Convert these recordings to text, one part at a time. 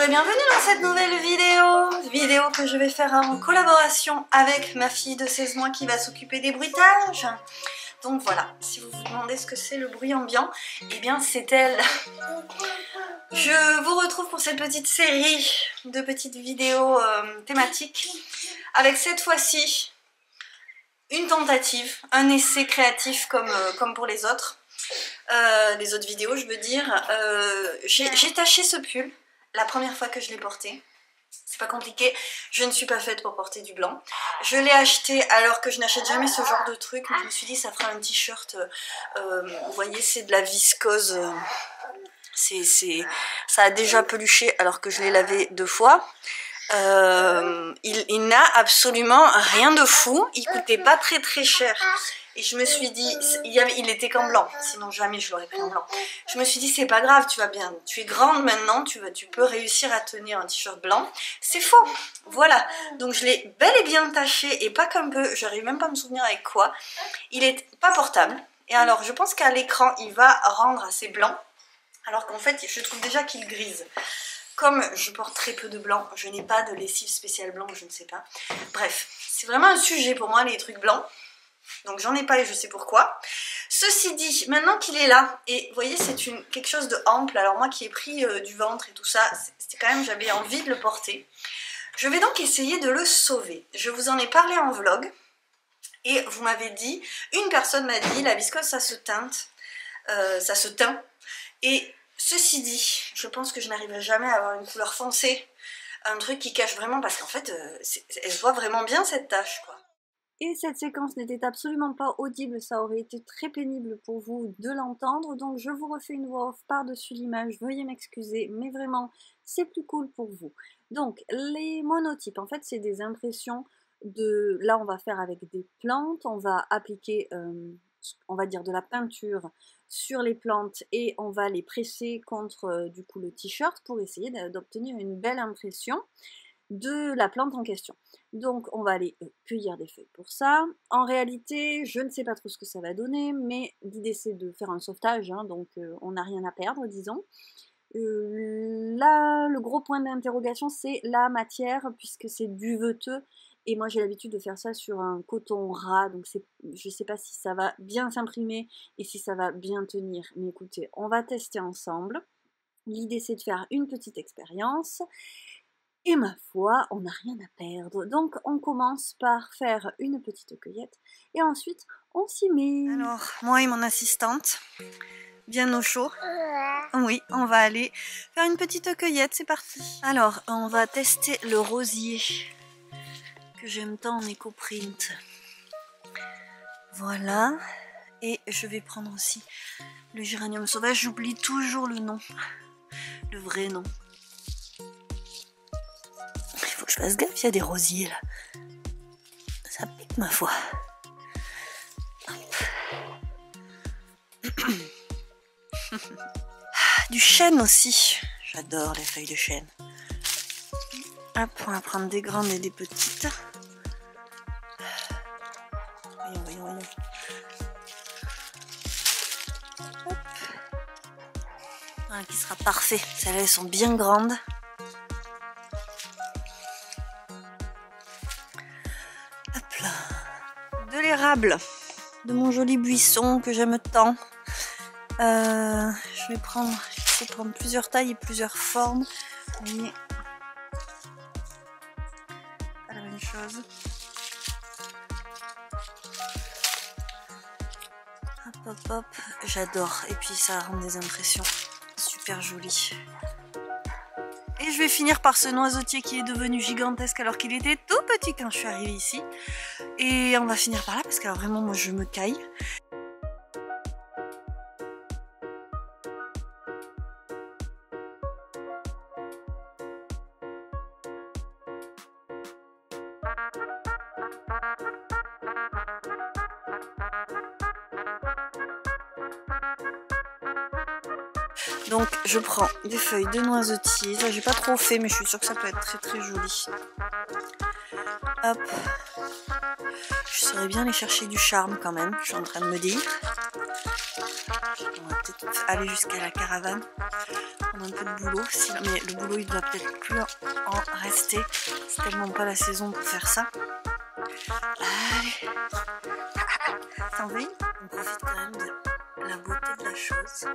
Bonjour et bienvenue dans cette nouvelle vidéo que je vais faire en collaboration avec ma fille de 16 mois qui va s'occuper des bruitages. Donc voilà, si vous vous demandez ce que c'est le bruit ambiant, eh bien c'est elle. Je vous retrouve pour cette petite série de petites vidéos thématiques avec cette fois-ci une tentative, un essai créatif comme pour les autres vidéos je veux dire. J'ai taché ce pull la première fois que je l'ai porté. C'est pas compliqué, je ne suis pas faite pour porter du blanc. Je l'ai acheté alors que je n'achète jamais ce genre de truc, mais je me suis dit ça fera un t-shirt, vous voyez c'est de la viscose, ça a déjà peluché alors que je l'ai lavé 2 fois. Il n'a absolument rien de fou, il coûtait pas très cher. Et je me suis dit, il était qu'en blanc, sinon jamais je l'aurais pris en blanc. Je me suis dit, c'est pas grave, tu vas bien, tu es grande maintenant, tu peux réussir à tenir un t-shirt blanc. C'est faux, voilà. Donc je l'ai bel et bien taché, et pas comme peu, j'arrive même pas à me souvenir avec quoi. Il est pas portable, et alors je pense qu'à l'écran, il va rendre assez blanc, alors qu'en fait, je trouve déjà qu'il grise. Comme je porte très peu de blanc, je n'ai pas de lessive spéciale blanc, je ne sais pas. Bref, c'est vraiment un sujet pour moi, les trucs blancs. Donc j'en ai pas et je sais pourquoi. Ceci dit, maintenant qu'il est là, et vous voyez c'est quelque chose de ample, alors moi qui ai pris du ventre et tout ça, c'était quand même, j'avais envie de le porter. Je vais donc essayer de le sauver. Je vous en ai parlé en vlog, et vous m'avez dit, une personne m'a dit, la viscose ça se teinte, ça se teint, et ceci dit, je pense que je n'arriverai jamais à avoir une couleur foncée, un truc qui cache vraiment, parce qu'en fait, elle se voit vraiment bien cette tache quoi. Et cette séquence n'était absolument pas audible, ça aurait été très pénible pour vous de l'entendre, donc je vous refais une voix off par-dessus l'image, veuillez m'excuser, mais vraiment, c'est plus cool pour vous. Donc, les monotypes, en fait, c'est des impressions de... Là, on va faire avec des plantes, on va appliquer, on va dire, de la peinture sur les plantes et on va les presser contre, du coup, le t-shirt pour essayer d'obtenir une belle impression de la plante en question. Donc on va aller cueillir des feuilles pour ça. En réalité, je ne sais pas trop ce que ça va donner, mais l'idée c'est de faire un sauvetage, hein, donc on n'a rien à perdre, disons. Là, le gros point d'interrogation, c'est la matière, puisque c'est duveteux, et moi j'ai l'habitude de faire ça sur un coton ras, donc je ne sais pas si ça va bien s'imprimer et si ça va bien tenir. Mais écoutez, on va tester ensemble. L'idée c'est de faire une petite expérience. Et ma foi, on n'a rien à perdre. Donc on commence par faire une petite cueillette et ensuite on s'y met. Alors, moi et mon assistante, bien au chaud. Oui, on va aller faire une petite cueillette, c'est parti. Alors, on va tester le rosier que j'aime tant en éco-print. Voilà. Et je vais prendre aussi le géranium sauvage. J'oublie toujours le nom, le vrai nom. Je fasse gaffe, il y a des rosiers là. Ça pique ma foi. Du chêne aussi. J'adore les feuilles de chêne. Hop, on va prendre des grandes et des petites. Voyons. Hop. Voilà qui sera parfait. Celles-là, elles sont bien grandes. De l'érable, de mon joli buisson que j'aime tant. Je vais essayer de prendre plusieurs tailles et plusieurs formes. Mais pas la même chose. Hop. J'adore. Et puis ça rend des impressions super jolies. Et je vais finir par ce noisetier qui est devenu gigantesque alors qu'il était tout petit quand je suis arrivée ici. Et on va finir par là parce que alors vraiment moi je me caille. Donc je prends des feuilles de noisetier. Ça j'ai pas trop fait mais je suis sûre que ça peut être très très joli. Hop. Je saurais bien aller chercher du charme quand même, je suis en train de me dire. On va peut-être aller jusqu'à la caravane. On a un peu de boulot, mais le boulot il doit peut-être plus en rester. C'est tellement pas la saison pour faire ça. Allez. T'en veux? On profite quand même de la beauté de la chose.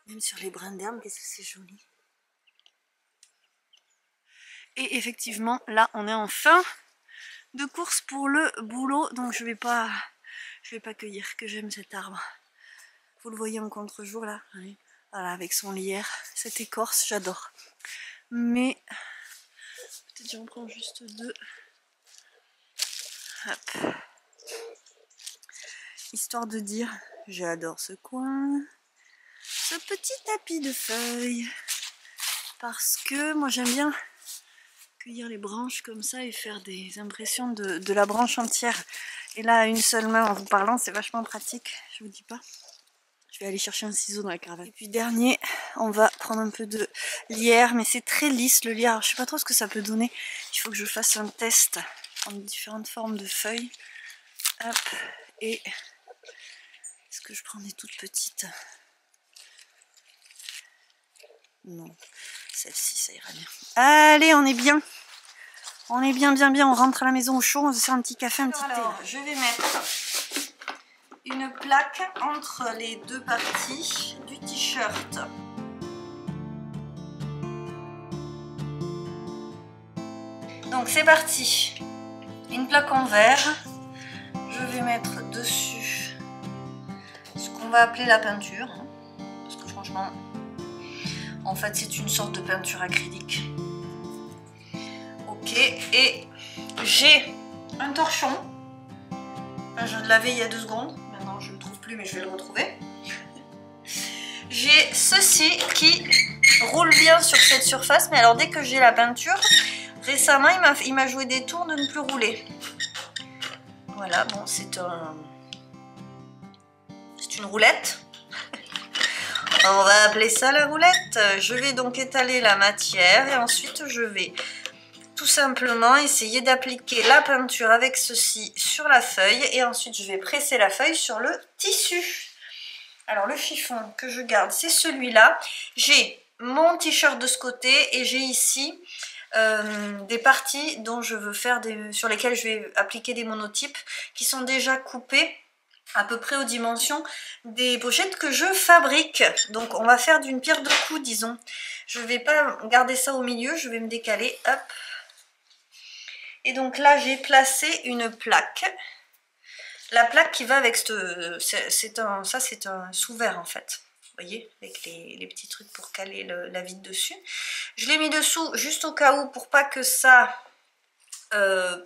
Même sur les brins d'herbe, qu'est-ce que c'est joli. Et effectivement, là, on est en fin de course pour le boulot. Donc je vais pas cueillir, que j'aime cet arbre. Vous le voyez en contre-jour là. Oui. Voilà, avec son lierre, cette écorce, j'adore. Mais peut-être j'en prends juste 2. Hop. Histoire de dire, j'adore ce coin. Ce petit tapis de feuilles. Parce que moi j'aime bien cueillir les branches comme ça et faire des impressions de la branche entière. Et là, à une seule main en vous parlant, c'est vachement pratique, je vous dis pas. Je vais aller chercher un ciseau dans la caravane. Et puis dernier, on va prendre un peu de lierre, mais c'est très lisse le lierre. Alors, je sais pas trop ce que ça peut donner. Il faut que je fasse un test en différentes formes de feuilles. Hop, et est-ce que je prends des toutes petites? Non, celle-ci, ça ira bien. Allez, on est bien. On est bien, on rentre à la maison au chaud, on se fait un petit café, un petit thé. Alors, je vais mettre une plaque entre les deux parties du t-shirt. Donc c'est parti. Une plaque en verre. Je vais mettre dessus ce qu'on va appeler la peinture. Parce que franchement, en fait c'est une sorte de peinture acrylique. Ok, et j'ai un torchon. Je l'avais il y a 2 secondes. Maintenant je ne le trouve plus mais je vais le retrouver. J'ai ceci qui roule bien sur cette surface. Mais alors dès que j'ai la peinture, récemment il m'a joué des tours de ne plus rouler. Voilà, bon c'est une roulette. On va appeler ça la roulette. Je vais donc étaler la matière et ensuite je vais tout simplement essayer d'appliquer la peinture avec ceci sur la feuille et ensuite je vais presser la feuille sur le tissu. Alors le chiffon que je garde c'est celui-là. J'ai mon t-shirt de ce côté et j'ai ici des parties dont je veux faire sur lesquelles je vais appliquer des monotypes qui sont déjà coupés à peu près aux dimensions des pochettes que je fabrique. Donc on va faire d'une pierre deux coups, disons. Je ne vais pas garder ça au milieu, je vais me décaler. Hop. Et donc là j'ai placé une plaque. La plaque qui va avec c'est un sous-verre en fait. Vous voyez, avec les petits trucs pour caler la vitre dessus. Je l'ai mis dessous juste au cas où pour pas que ça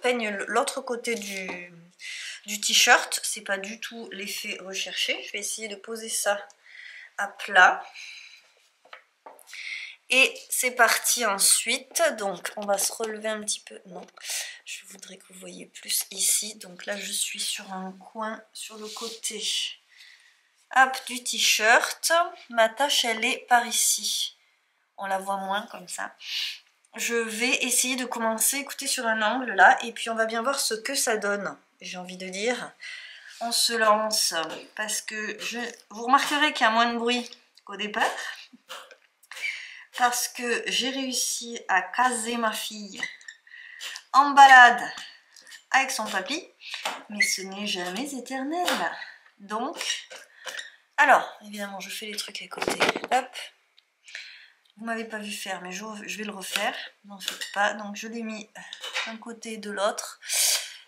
peigne l'autre côté du t-shirt. C'est pas du tout l'effet recherché. Je vais essayer de poser ça à plat. Et c'est parti ensuite. Donc on va se relever un petit peu. Non, je voudrais que vous voyez plus ici. Donc là je suis sur un coin sur le côté. Hop, du t-shirt. Ma tâche elle est par ici. On la voit moins comme ça. Je vais essayer de commencer, écoutez, sur un angle là. Et puis on va bien voir ce que ça donne. J'ai envie de dire. On se lance. Parce que vous remarquerez qu'il y a moins de bruit qu'au départ. Parce que j'ai réussi à caser ma fille en balade avec son papy. Mais ce n'est jamais éternel. Donc, alors, évidemment, je fais les trucs à côté. Hop. Vous m'avez pas vu faire, mais je vais le refaire. N'en faites pas. Donc, je l'ai mis d'un côté et de l'autre.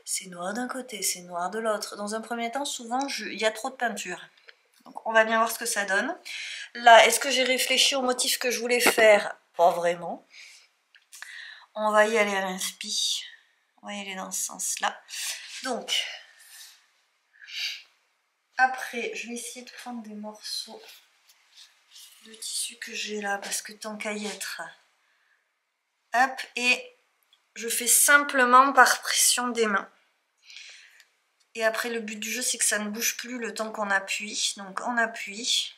C'est noir d'un côté, c'est noir de l'autre. Dans un premier temps, souvent, il y a trop de peinture. Donc, on va bien voir ce que ça donne. Là, est-ce que j'ai réfléchi au motif que je voulais faire? Pas vraiment. On va y aller à l'inspi. On va y aller dans ce sens-là. Donc, après, je vais essayer de prendre des morceaux de tissu que j'ai là, parce que tant qu'à y être. Hop, et je fais simplement par pression des mains. Et après le but du jeu c'est que ça ne bouge plus le temps qu'on appuie. Donc on appuie.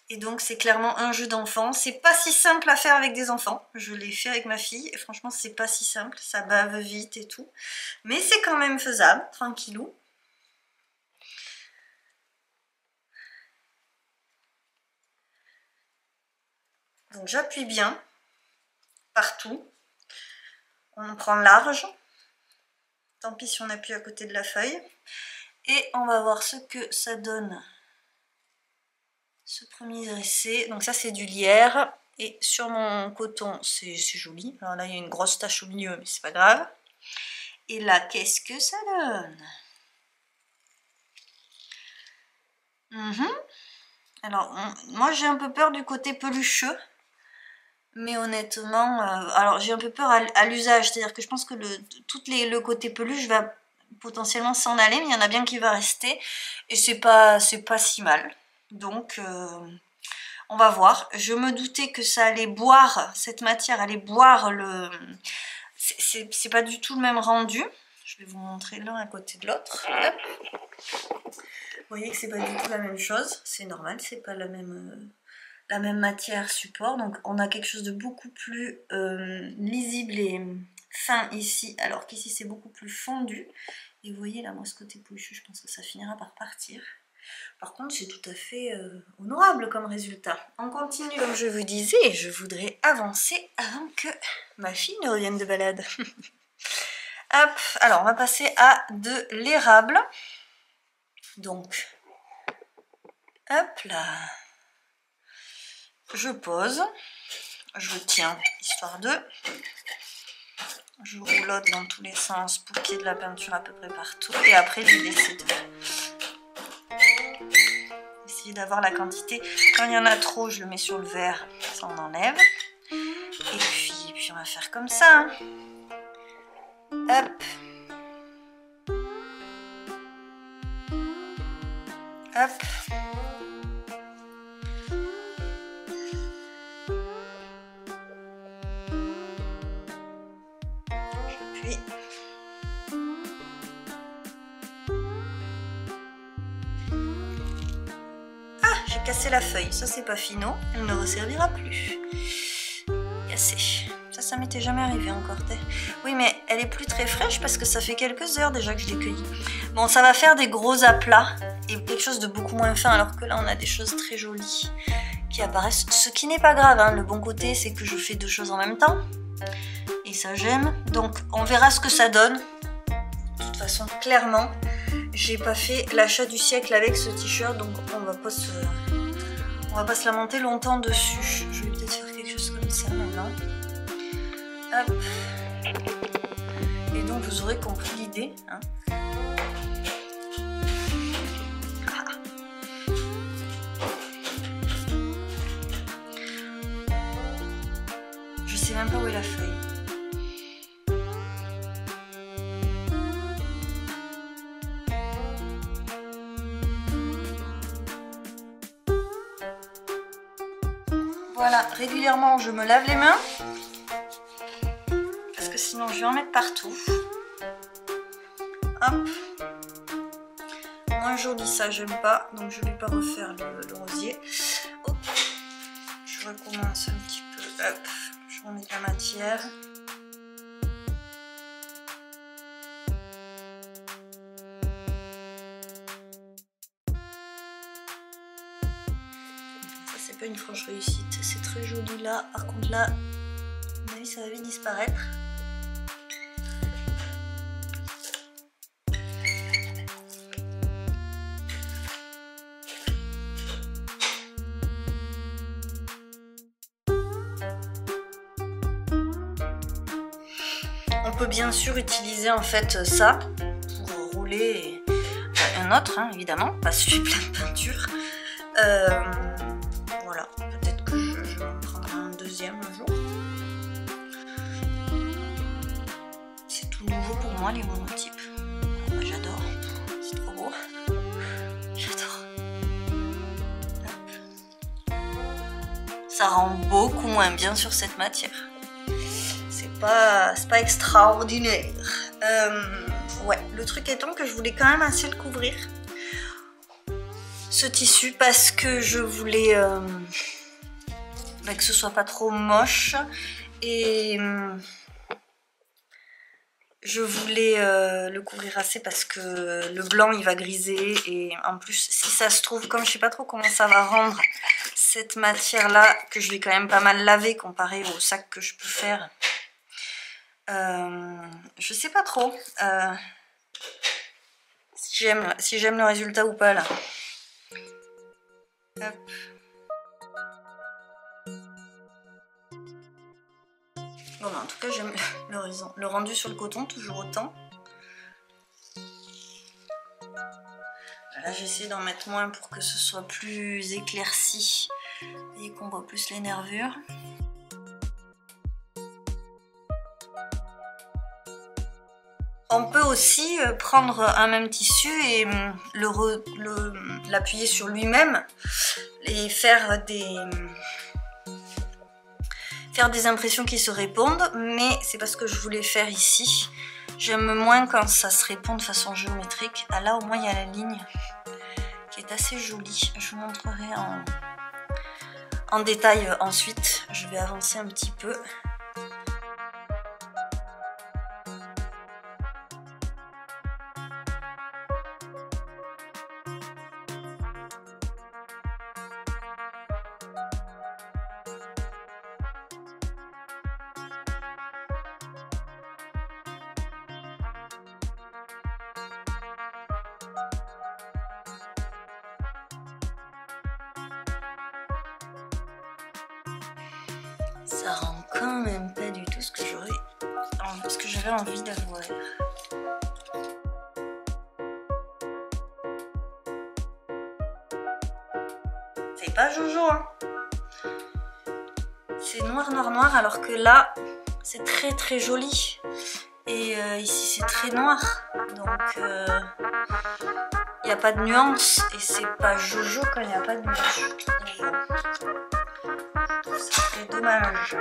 Et donc c'est clairement un jeu d'enfant. C'est pas si simple à faire avec des enfants. Je l'ai fait avec ma fille et franchement c'est pas si simple. Ça bave vite et tout. Mais c'est quand même faisable, tranquillou. Donc j'appuie bien partout. On prend large. Tant pis si on appuie à côté de la feuille. Et on va voir ce que ça donne. Ce premier essai. Donc ça c'est du lierre. Et sur mon coton c'est joli. Alors là il y a une grosse tache au milieu mais c'est pas grave. Et là qu'est-ce que ça donne? Alors moi j'ai un peu peur du côté pelucheux. Mais honnêtement, alors j'ai un peu peur à l'usage, c'est-à-dire que je pense que le côté peluche va potentiellement s'en aller, mais il y en a bien qui va rester, et c'est pas si mal. Donc, on va voir. Je me doutais que ça allait boire, cette matière allait boire le... C'est pas du tout le même rendu. Je vais vous montrer l'un à côté de l'autre. Vous voyez que c'est pas du tout la même chose, c'est normal, c'est pas la même matière support, donc on a quelque chose de beaucoup plus lisible et fin ici, alors qu'ici c'est beaucoup plus fondu. Et vous voyez là, moi ce côté pelucheux, je pense que ça finira par partir. Par contre c'est tout à fait honorable comme résultat. On continue. Comme je vous disais, je voudrais avancer avant que ma fille ne revienne de balade. Hop, alors on va passer à de l'érable. Donc, hop là. Je pose, je tiens, histoire de... Je roulotte dans tous les sens pour qu'il y ait de la peinture à peu près partout. Et après, l'idée, c'est de... essayer d'avoir la quantité. Quand il y en a trop, je le mets sur le verre, ça on enlève. Et puis on va faire comme ça. Hop. Hop. J'appuie. Ah, j'ai cassé la feuille. Ça, c'est pas finot. Elle ne resservira plus. Cassé. Ça m'était jamais arrivé encore. Oui, mais elle est plus très fraîche parce que ça fait quelques heures déjà que je l'ai cueillie. Bon, ça va faire des gros aplats et quelque chose de beaucoup moins fin, alors que là, on a des choses très jolies qui apparaissent. Ce qui n'est pas grave, hein. Le bon côté, c'est que je fais deux choses en même temps. Et ça, j'aime. Donc, on verra ce que ça donne. De toute façon, clairement, j'ai pas fait l'achat du siècle avec ce t-shirt, donc on va pas se lamenter longtemps dessus. Je vais peut-être faire quelque chose comme ça maintenant. Hop. Et donc vous aurez compris l'idée. Hein. Ah. Je sais même pas où est la feuille. Voilà, régulièrement je me lave les mains. Sinon je vais en mettre partout. Hop. Moins joli ça, j'aime pas. Donc je vais pas refaire le rosier. Hop. Je recommence un petit peu. Hop. Je remets de la matière. Ça c'est pas une franche réussite. C'est très joli là. Par contre là, à mon avis ça va vite disparaître. On peut bien sûr utiliser en fait ça pour rouler un autre, hein, évidemment, parce que j'ai plein de peinture. Voilà, peut-être que je vais en prendre un deuxième un jour. C'est tout nouveau pour moi les monotypes. Moi j'adore, c'est trop beau. J'adore. Ça rend beaucoup moins bien sur cette matière. C'est pas extraordinaire. Ouais, le truc étant que je voulais quand même assez le couvrir, ce tissu, parce que je voulais que ce soit pas trop moche et je voulais le couvrir assez parce que le blanc il va griser et en plus si ça se trouve, comme je sais pas trop comment ça va rendre cette matière là que je vais quand même pas mal laver comparé au sac que je peux faire, je sais pas trop si j'aime le résultat ou pas là. Hop. Bon, en tout cas, j'aime le rendu sur le coton, toujours autant. Là, j'essaie d'en mettre moins pour que ce soit plus éclairci et qu'on voit plus les nervures. On peut aussi prendre un même tissu et l'appuyer sur lui-même et faire des impressions qui se répondent, mais c'est pas ce que je voulais faire ici. J'aime moins quand ça se répond de façon géométrique. Ah, là au moins il y a la ligne qui est assez jolie. Je vous montrerai en détail ensuite. Je vais avancer un petit peu. Ça rend quand même pas du tout ce que j'avais envie d'avoir. C'est pas Jojo, hein. C'est noir, noir, noir, alors que là, c'est très très joli. Et ici, c'est très noir. Donc, il n'y a pas de nuance. Et c'est pas Jojo quand il n'y a pas de nuance. C'est dommage.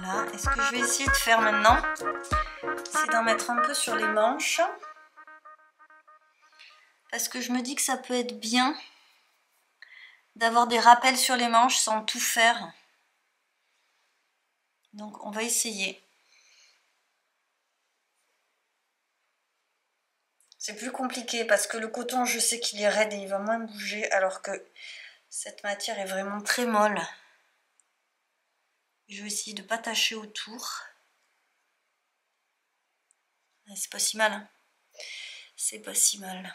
Là, et ce que je vais essayer de faire maintenant, c'est d'en mettre un peu sur les manches. Parce que je me dis que ça peut être bien d'avoir des rappels sur les manches sans tout faire. Donc on va essayer. C'est plus compliqué parce que le coton, je sais qu'il est raide et il va moins bouger, alors que cette matière est vraiment très molle. Je vais essayer de ne pas tacher autour. C'est pas si mal, hein. C'est pas si mal.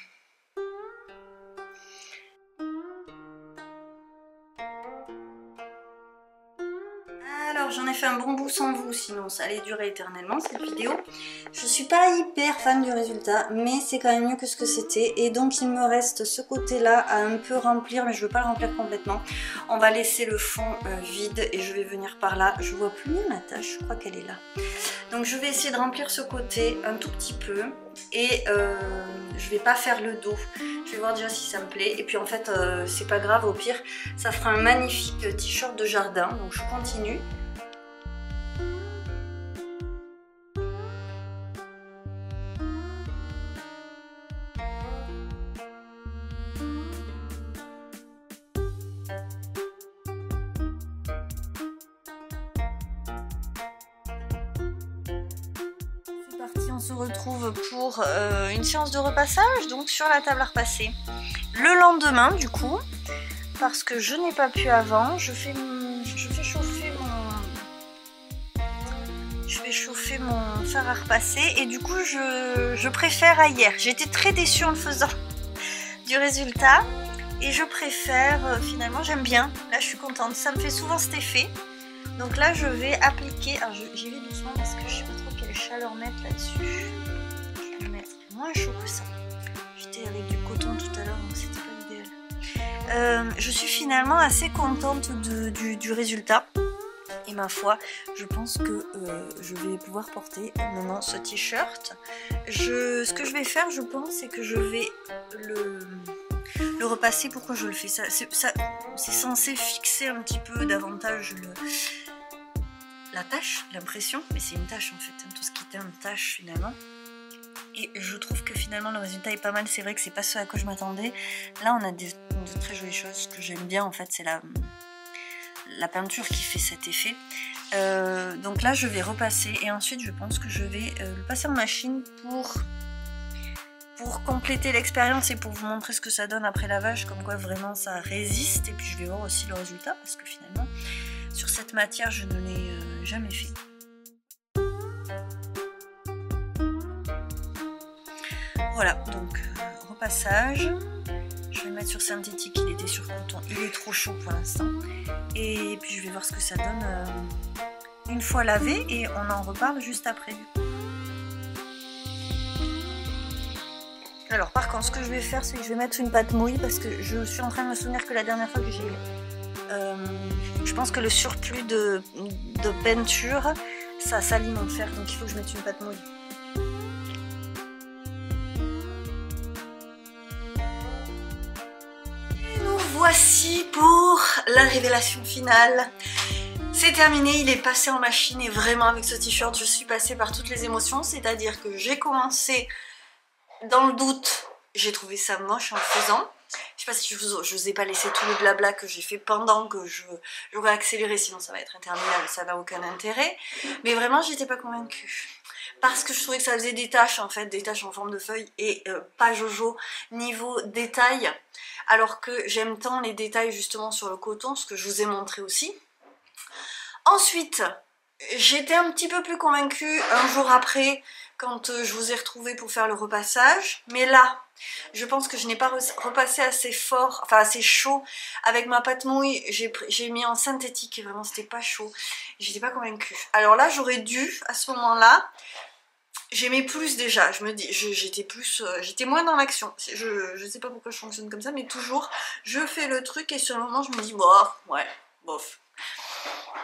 Alors j'en ai fait un bon bout sans vous, sinon ça allait durer éternellement cette vidéo. Je suis pas hyper fan du résultat, mais c'est quand même mieux que ce que c'était. Et donc il me reste ce côté là à un peu remplir, mais je veux pas le remplir complètement. On va laisser le fond vide et je vais venir par là. Je vois plus bien la tache, je crois qu'elle est là. Donc je vais essayer de remplir ce côté un tout petit peu. Et je vais pas faire le dos. Je vais voir déjà si ça me plaît. Et puis en fait c'est pas grave, au pire ça fera un magnifique t-shirt de jardin. Donc je continue. On se retrouve pour une séance de repassage, donc sur la table à repasser le lendemain du coup, parce que je n'ai pas pu avant. Je fais chauffer mon fer à repasser et du coup je préfère à hier. J'étais très déçue en le faisant du résultat et je préfère, finalement j'aime bien, là je suis contente, ça me fait souvent cet effet. Donc là je vais appliquer, alors j'y vais doucement parce que je sais pas trop quelle chaleur mettre là-dessus. Je vais mettre moins chaud que ça. J'étais avec du coton tout à l'heure donc c'était pas idéal. Je suis finalement assez contente du résultat. Et ma foi, je pense que je vais pouvoir porter maintenant ce t-shirt. Ce que je vais faire, je pense, c'est que je vais le repasser. Pourquoi je le fais ça, c'est censé fixer un petit peu davantage la tache, l'impression. Mais c'est une tache en fait, tout ce qui est une tache finalement. Et je trouve que finalement le résultat est pas mal. C'est vrai que c'est pas ce à quoi je m'attendais. Là on a de très jolies choses. Ce que j'aime bien en fait, c'est la peinture qui fait cet effet. Donc là je vais repasser et ensuite je pense que je vais le passer en machine pour compléter l'expérience et pour vous montrer ce que ça donne après lavage, comme quoi vraiment ça résiste. Et puis je vais voir aussi le résultat parce que finalement sur cette matière je ne l'ai jamais fait. Voilà, donc repassage. Je vais le mettre sur synthétique, il était sur coton, il est trop chaud pour l'instant. Et puis je vais voir ce que ça donne une fois lavé et on en reparle juste après. Alors par contre, ce que je vais faire, c'est que je vais mettre une pâte mouille parce que je suis en train de me souvenir que la dernière fois que je pense que le surplus de peinture, ça salit mon fer, donc il faut que je mette une pâte mouille. Voici pour la révélation finale. C'est terminé, il est passé en machine et vraiment avec ce t-shirt je suis passée par toutes les émotions, c'est-à-dire que j'ai commencé dans le doute, j'ai trouvé ça moche en le faisant. Je sais pas si je vous ai pas laissé tout le blabla que j'ai fait pendant que j'aurais accéléré, sinon ça va être interminable, ça n'a aucun intérêt. Mais vraiment j'étais pas convaincue. Parce que je trouvais que ça faisait des taches en fait, des taches en forme de feuille et pas jojo niveau détail. Alors que j'aime tant les détails justement sur le coton, ce que je vous ai montré aussi. Ensuite, j'étais un petit peu plus convaincue un jour après quand je vous ai retrouvé pour faire le repassage. Mais là, je pense que je n'ai pas repassé assez fort, enfin assez chaud. Avec ma pâte mouille, j'ai mis en synthétique et vraiment c'était pas chaud. J'étais pas convaincue. Alors là, j'aurais dû à ce moment-là. J'aimais plus déjà, je me dis, j'étais moins dans l'action. Je sais pas pourquoi je fonctionne comme ça, mais toujours, je fais le truc et sur le moment, je me dis, bof, ouais, bof.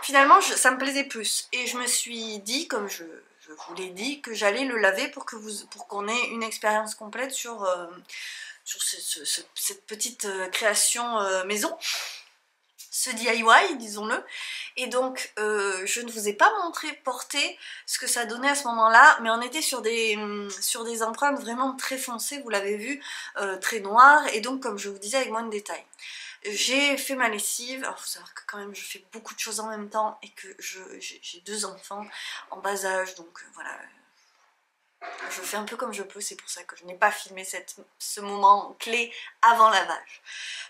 Finalement, ça me plaisait plus. Et je me suis dit, comme je vous l'ai dit, que j'allais le laver pour qu'on ait une expérience complète sur cette petite création maison. Ce DIY, disons-le. Et donc, je ne vous ai pas montré porter ce que ça donnait à ce moment-là, mais on était sur des empreintes vraiment très foncées, vous l'avez vu, très noires, et donc, comme je vous disais, avec moins de détails. J'ai fait ma lessive, alors il faut savoir que quand même je fais beaucoup de choses en même temps, et que j'ai 2 enfants en bas âge, donc voilà... Je fais un peu comme je peux, c'est pour ça que je n'ai pas filmé ce moment clé avant lavage.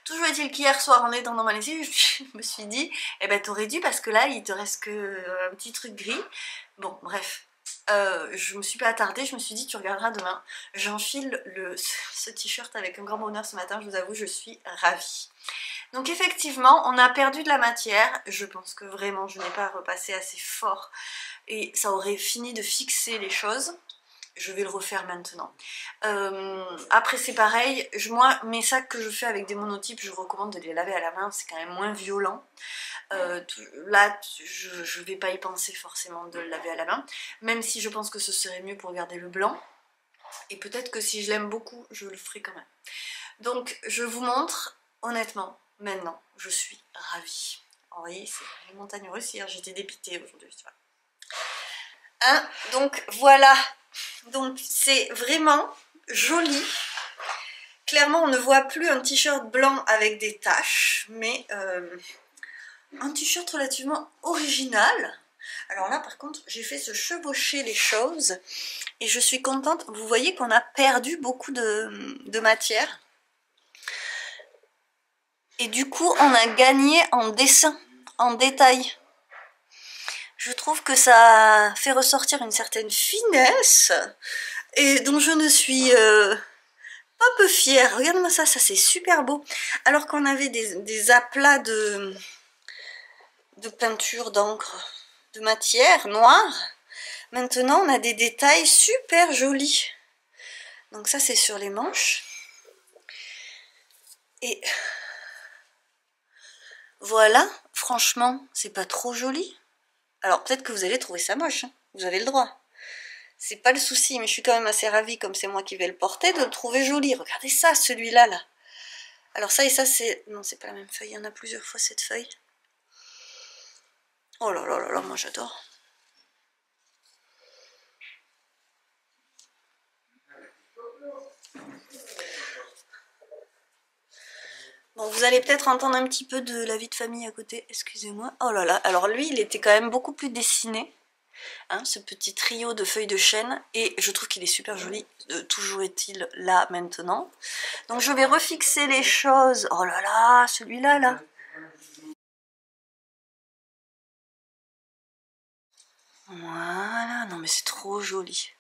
Toujours est-il qu'hier soir en étant dans ma lessive, je me suis dit, eh ben t'aurais dû parce que là il te reste que un petit truc gris. Bon bref, je me suis pas attardée, je me suis dit tu regarderas demain. J'enfile ce t-shirt avec un grand bonheur ce matin, je vous avoue je suis ravie. Donc effectivement on a perdu de la matière, je pense que vraiment je n'ai pas repassé assez fort et ça aurait fini de fixer les choses. Je vais le refaire maintenant. Après c'est pareil, moi mes sacs que je fais avec des monotypes, je recommande de les laver à la main, c'est quand même moins violent. Là je vais pas y penser forcément de le laver à la main, même si je pense que ce serait mieux pour garder le blanc. Et peut-être que si je l'aime beaucoup, je le ferai quand même. Donc je vous montre, honnêtement, maintenant, je suis ravie. Vous voyez, c'est les montagnes russes, hier j'étais dépitée aujourd'hui. Hein, donc voilà. Donc c'est vraiment joli. Clairement on ne voit plus un t-shirt blanc avec des taches, mais un t-shirt relativement original. Alors là par contre j'ai fait se chevaucher les choses et je suis contente. Vous voyez qu'on a perdu beaucoup de matière. Et du coup on a gagné en dessin, en détail. Je trouve que ça fait ressortir une certaine finesse et dont je ne suis pas peu fière. Regarde-moi ça, ça c'est super beau. Alors qu'on avait des aplats de peinture, d'encre, de matière noire, maintenant on a des détails super jolis. Donc ça c'est sur les manches. Et Voilà, franchement, c'est pas trop joli. Alors peut-être que vous allez trouver ça moche, hein. Vous avez le droit. C'est pas le souci, mais je suis quand même assez ravie, comme c'est moi qui vais le porter, de le trouver joli. Regardez ça, celui-là, là. Alors ça et ça, c'est... Non, c'est pas la même feuille, il y en a plusieurs fois cette feuille. Oh là là là là, moi j'adore. Bon, vous allez peut-être entendre un petit peu de la vie de famille à côté, excusez-moi. Oh là là, alors lui, il était quand même beaucoup plus dessiné, hein, ce petit trio de feuilles de chêne, et je trouve qu'il est super joli, toujours est-il là maintenant. Donc je vais refixer les choses. Oh là là, celui-là, là. Voilà, non mais c'est trop joli.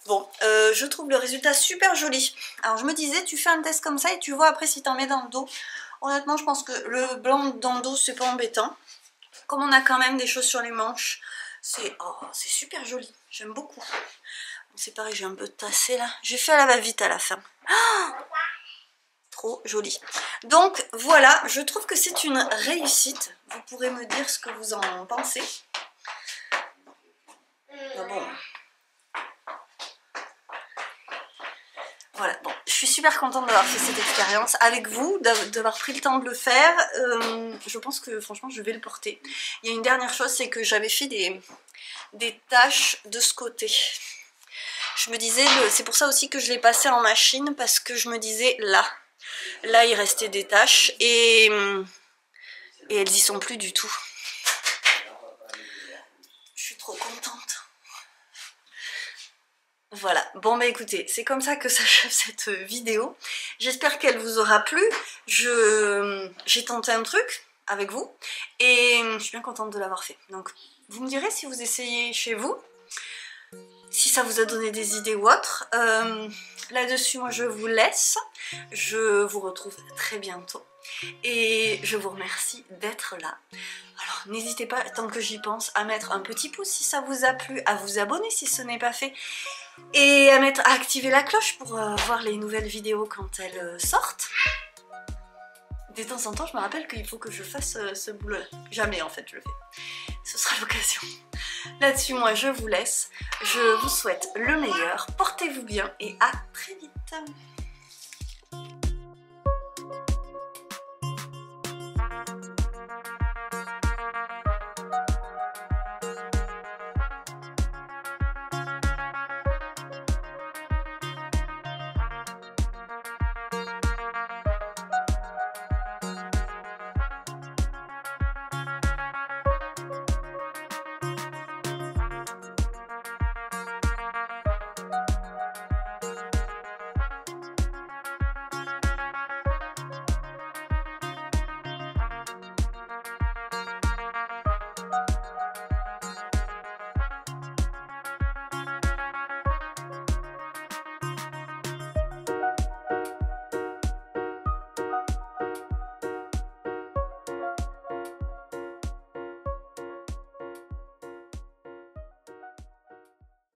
Bon, je trouve le résultat super joli. Alors je me disais, tu fais un test comme ça et tu vois après si t'en mets dans le dos. Honnêtement, je pense que le blanc dans le dos, c'est pas embêtant. Comme on a quand même des choses sur les manches, c'est super joli. J'aime beaucoup. C'est pareil, j'ai un peu tassé là. J'ai fait à la va-vite à la fin. Oh, trop joli. Donc voilà, je trouve que c'est une réussite. Vous pourrez me dire ce que vous en pensez. Ah bon. Voilà, bon, je suis super contente d'avoir fait cette expérience avec vous, d'avoir pris le temps de le faire. Je pense que franchement je vais le porter. Il y a une dernière chose, c'est que j'avais fait des taches de ce côté. Je me disais, c'est pour ça aussi que je l'ai passé en machine, parce que je me disais là il restait des taches et elles y sont plus du tout. Je suis trop contente. Voilà, bon bah écoutez, c'est comme ça que s'achève cette vidéo. J'espère qu'elle vous aura plu. J'ai tenté un truc avec vous et je suis bien contente de l'avoir fait. Donc vous me direz si vous essayez chez vous, si ça vous a donné des idées ou autre. Là-dessus, moi je vous laisse. Je vous retrouve très bientôt et je vous remercie d'être là. Alors n'hésitez pas, tant que j'y pense, à mettre un petit pouce si ça vous a plu, à vous abonner si ce n'est pas fait, et à activer la cloche pour voir les nouvelles vidéos quand elles sortent. De temps en temps, je me rappelle qu'il faut que je fasse ce boulot-là. Jamais en fait je le fais. Ce sera l'occasion. Là-dessus, moi je vous laisse. Je vous souhaite le meilleur. Portez-vous bien et à très vite.